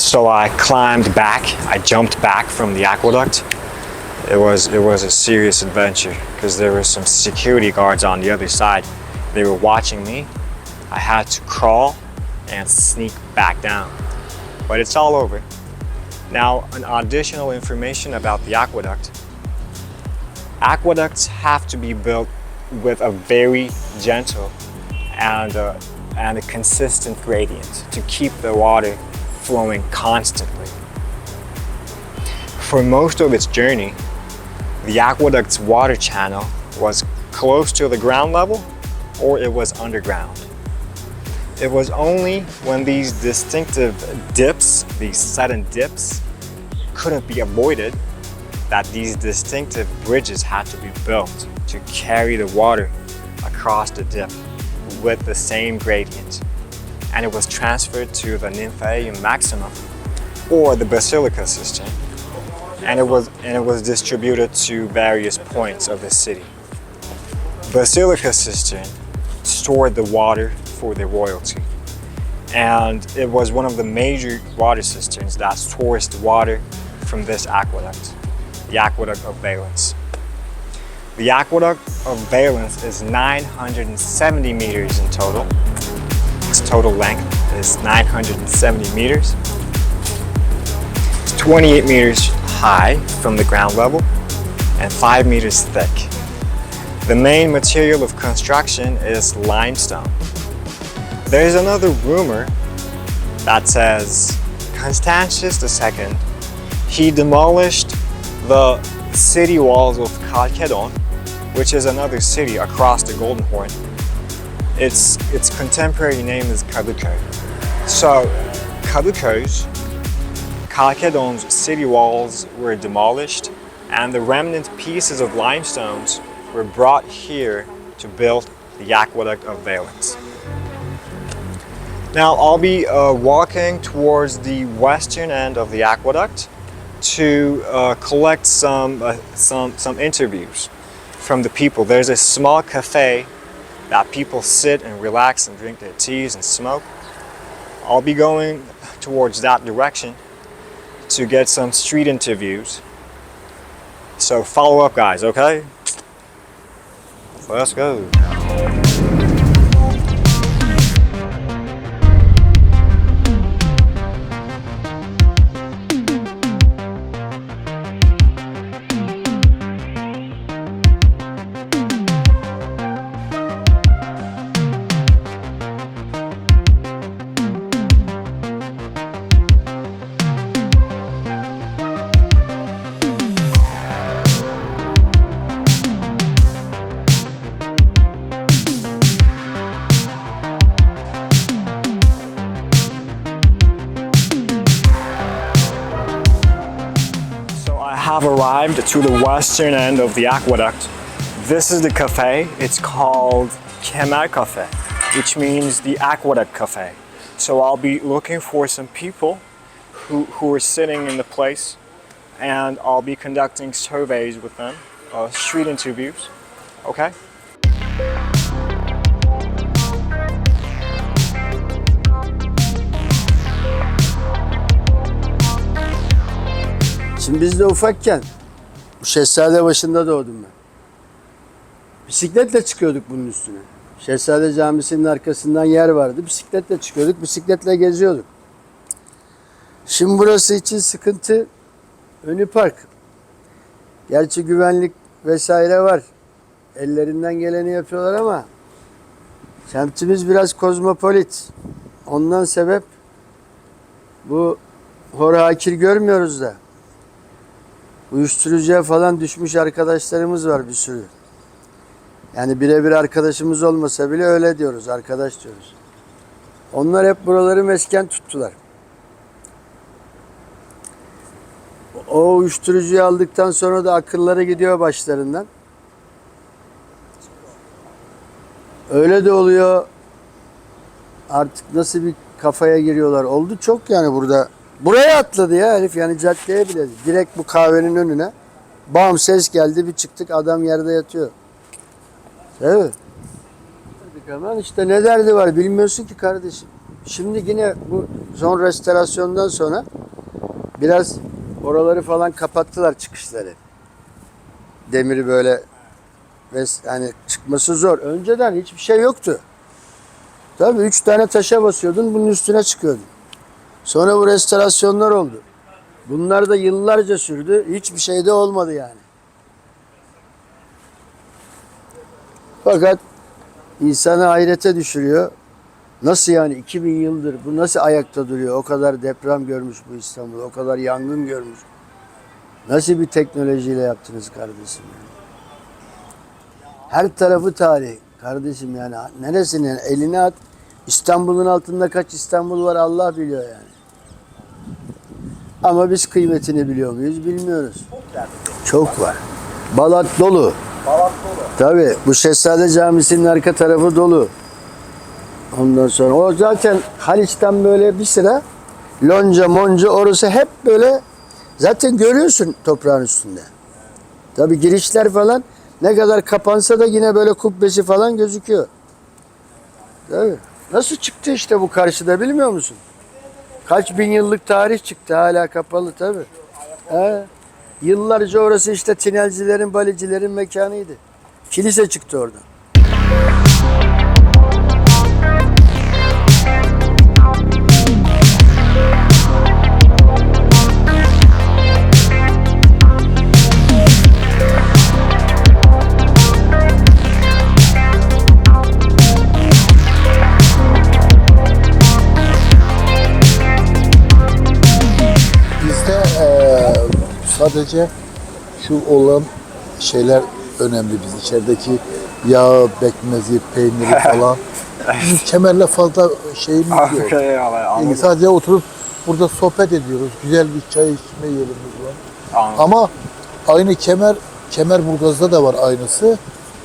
So I climbed back. I jumped back from the aqueduct. It was a serious adventure because there were some security guards on the other side. They were watching me. I had to crawl and sneak back down. But it's all over. Now, an additional information about the aqueduct. Aqueducts have to be built with a very gentle and a consistent gradient to keep the water flowing constantly. For most of its journey, the aqueduct's water channel was close to the ground level or it was underground. It was only when these distinctive dips, these sudden dips, couldn't be avoided that these distinctive bridges had to be built to carry the water across the dip with the same gradient. And it was transferred to the Nymphaeum Maximum or the Basilica Cistern, and it was distributed to various points of the city. Basilica Cistern stored the water for the royalty, and it was one of the major water cisterns that stores the water from this aqueduct, the Aqueduct of Valens. The Aqueduct of Valens is 970 meters in total. Its total length is 970 meters. It's 28 meters high from the ground level and 5 meters thick. The main material of construction is limestone. There is another rumor that says Constantius II, he demolished the city walls of Chalcedon, which is another city across the Golden Horn. Its contemporary name is Kadıköy. So Chalcedon's city walls were demolished and the remnant pieces of limestones were brought here to build the Aqueduct of Valens. Now I'll be walking towards the western end of the aqueduct to collect some interviews from the people. There's a small cafe that people sit and relax and drink their teas and smoke. I'll be going towards that direction to get some street interviews. So follow up, guys, okay? Let's go. Have arrived to the western end of the aqueduct. This is the cafe. It's called Kemer Cafe, which means the Aqueduct Cafe. So I'll be looking for some people who are sitting in the place, and I'll be conducting surveys with them, street interviews. Okay? Şimdi biz de ufakken bu Şehzade başında doğdum ben. Bisikletle çıkıyorduk bunun üstüne. Şehzade Camisi'nin arkasından yer vardı. Bisikletle çıkıyorduk, bisikletle geziyorduk. Şimdi burası için sıkıntı, önü park. Gerçi güvenlik vesaire var. Ellerinden geleni yapıyorlar ama semtimiz biraz kozmopolit. Ondan sebep bu hor hakir görmüyoruz da. Uyuşturucuya falan düşmüş arkadaşlarımız var bir sürü. Yani birebir arkadaşımız olmasa bile öyle diyoruz, arkadaş diyoruz. Onlar hep buraları mesken tuttular. O uyuşturucuyu aldıktan sonra da akılları gidiyor başlarından. Öyle de oluyor. Artık nasıl bir kafaya giriyorlar. Oldu çok yani burada. Buraya atladı ya herif, yani caddeye bile. Direkt bu kahvenin önüne. Bam, ses geldi, bir çıktık, adam yerde yatıyor. Değil mi? Aman işte ne derdi var bilmiyorsun ki kardeşim. Şimdi yine bu son restorasyondan sonra biraz oraları falan kapattılar, çıkışları. Demiri böyle ve hani çıkması zor. Önceden hiçbir şey yoktu. Tabii 3 tane taşa basıyordun, bunun üstüne çıkıyordun. Sonra bu restorasyonlar oldu. Bunlar da yıllarca sürdü. Hiçbir şey de olmadı yani. Fakat insanı hayrete düşürüyor. Nasıl yani 2000 yıldır bu nasıl ayakta duruyor? O kadar deprem görmüş bu İstanbul, o kadar yangın görmüş. Nasıl bir teknolojiyle yaptınız kardeşim yani? Her tarafı tarih kardeşim yani. Neresini yani? Eline at. İstanbul'un altında kaç İstanbul var Allah biliyor yani. Ama biz kıymetini biliyor muyuz? Bilmiyoruz. Çok var. Balat dolu. Balat dolu. Tabii bu Şehzade Camisi'nin arka tarafı dolu. Ondan sonra o zaten Haliç'ten böyle bir sıra lonca monca orası hep böyle zaten görüyorsun toprağın üstünde. Tabii girişler falan ne kadar kapansa da yine böyle kubbesi falan gözüküyor. Tabii. Nasıl çıktı işte bu karşıda bilmiyor musun? Kaç bin yıllık tarih çıktı hala kapalı tabii. Yıllarca orası işte tinelcilerin, balicilerin mekanıydı. Kilise çıktı oradan. Sadece şu olan şeyler önemli biz içerideki yağ, bekmezi, peyniri falan. Bizim kemerle fazla şeyimiz yok. Yani sadece oturup burada sohbet ediyoruz. Güzel bir çay içme yerimiz var. Anladım. Ama aynı Kemerburgaz'da da var aynısı.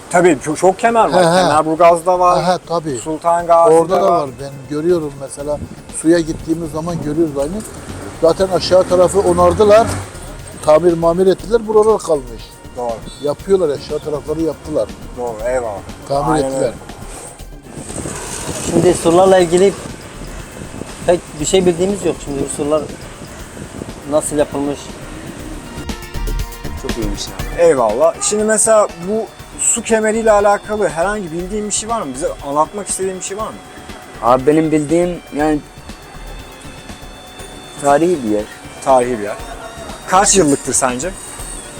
Tabii çok kemer var. Kemerburgaz'da var. Tabii. Sultan Gazi'de Orada da var. Ben görüyorum mesela suya gittiğimiz zaman görüyoruz aynı. Zaten aşağı tarafı onardılar. Tamir mamir ettiler, buralar kalmış. Doğru. Yapıyorlar, aşağı tarafları yaptılar. Doğru, eyvallah. Tamir Aynen ettiler. öyle. Şimdi surlarla ilgili pek bir şey bildiğimiz yok. Şimdi bu surlar nasıl yapılmış? Çok iyiymiş yani. Eyvallah. Şimdi mesela bu su kemeriyle alakalı herhangi bildiğin bir şey var mı? Bize anlatmak istediğin bir şey var mı? Abi benim bildiğim yani tarihi bir yer. Tarihi bir yer. Kaç yıllıktır sence?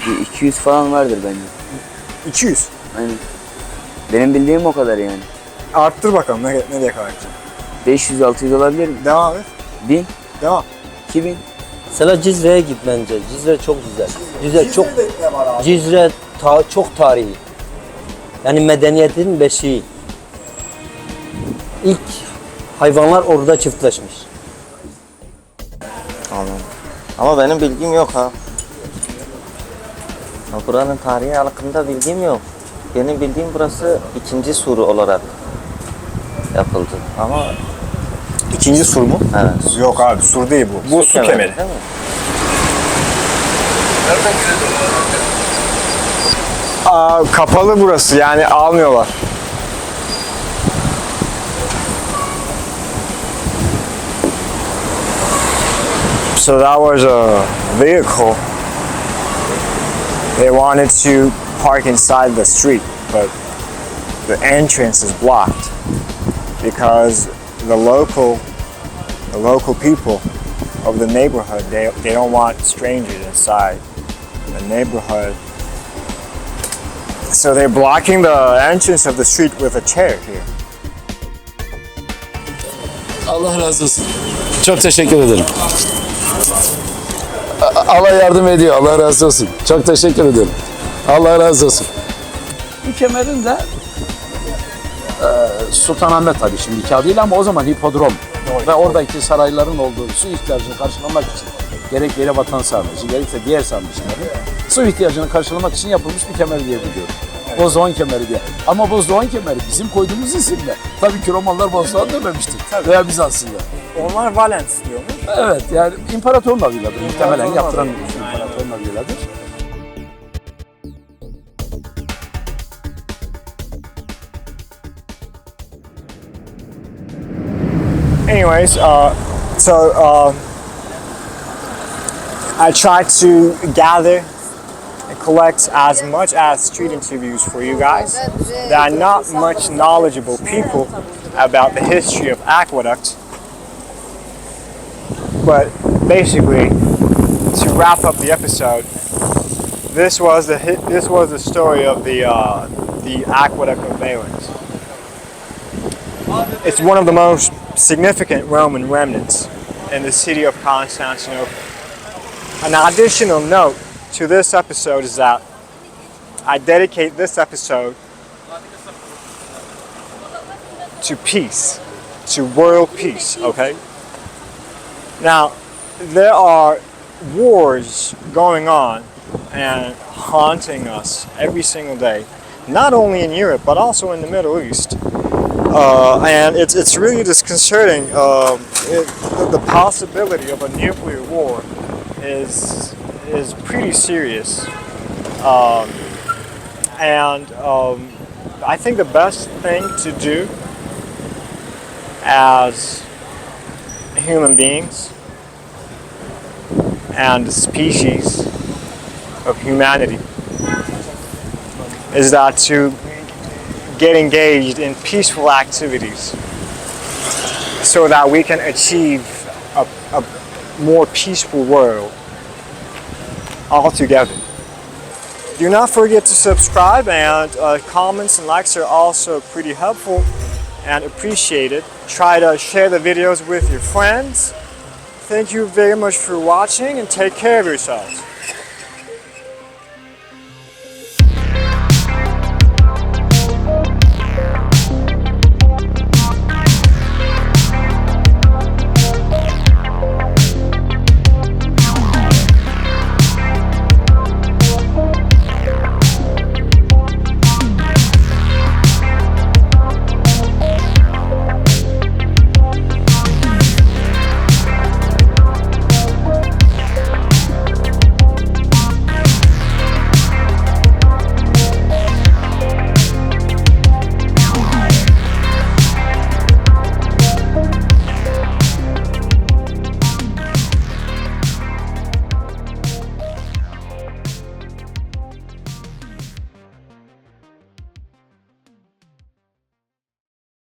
Bir 200 falan vardır bence. 200. Aynen. Benim bildiğim o kadar yani. Arttır bakalım nereye kadar gidecek? 500-600 olabilir mi? Devam et. 1000, Devam. 2000. Mesela Cizre'ye git bence. Cizre çok güzel. Cizre çok ne var abi? Cizre çok tarihi. Yani medeniyetin beşiği. İlk hayvanlar orada çiftleşmiş. Anladım. Ama benim bilgim yok ha. Buranın tarihi hakkında bilgim yok. Benim bildiğim burası ikinci suru olarak yapıldı. Ama İkinci sur mu? evet. Yok abi sur değil bu. Bu su kemeri. Değil mi? Kapalı burası yani almıyorlar. So that was a vehicle. They wanted to park inside the street, but the entrance is blocked because the local people of the neighborhood, they don't want strangers inside the neighborhood. So they're blocking the entrance of the street with a chair here. Allah razı olsun. Çok teşekkür ederim. Allah yardım ediyor. Allah razı olsun. Çok teşekkür ederim. Allah razı olsun. Bu kemerin de Sultanahmet tabii şimdiki adıyla ama o zaman hipodrom. Ve oradaki sarayların olduğu su ihtiyacını karşılamak için gerek yere vatan sarnıcı gerekse diğer sarnıçların su ihtiyacını karşılamak için yapılmış bir kemer diye biliyorum. Evet. Bozdoğan kemeri diye. Ama Bozdoğan kemeri bizim koyduğumuz isimle. Tabii ki Romalılar Bozdoğan dememiştir. Veya Bizanslılar. Onlar Valens diyormuş. Evet yani imparatorun adıyladır. Muhtemelen yaptıran imparatorun adıyladır. anyways, I tried to gather and collect as much as street interviews for you guys. There are not much knowledgeable people about the history of Aqueduct, but basically, to wrap up the episode, this was the story of the Aqueduct of Valens. It's one of the most significant Roman remnants in the city of Constantinople. An additional note to this episode is that I dedicate this episode to peace, to world peace, okay? Now, there are wars going on and haunting us every single day, not only in Europe, but also in the Middle East. And it's really disconcerting. The possibility of a nuclear war is pretty serious. I think the best thing to do as human beings and the species of humanity is that to get engaged in peaceful activities so that we can achieve a more peaceful world altogether. Do not forget to subscribe, and comments and likes are also pretty helpful and appreciated. Try to share the videos with your friends. Thank you very much for watching, and take care of yourselves.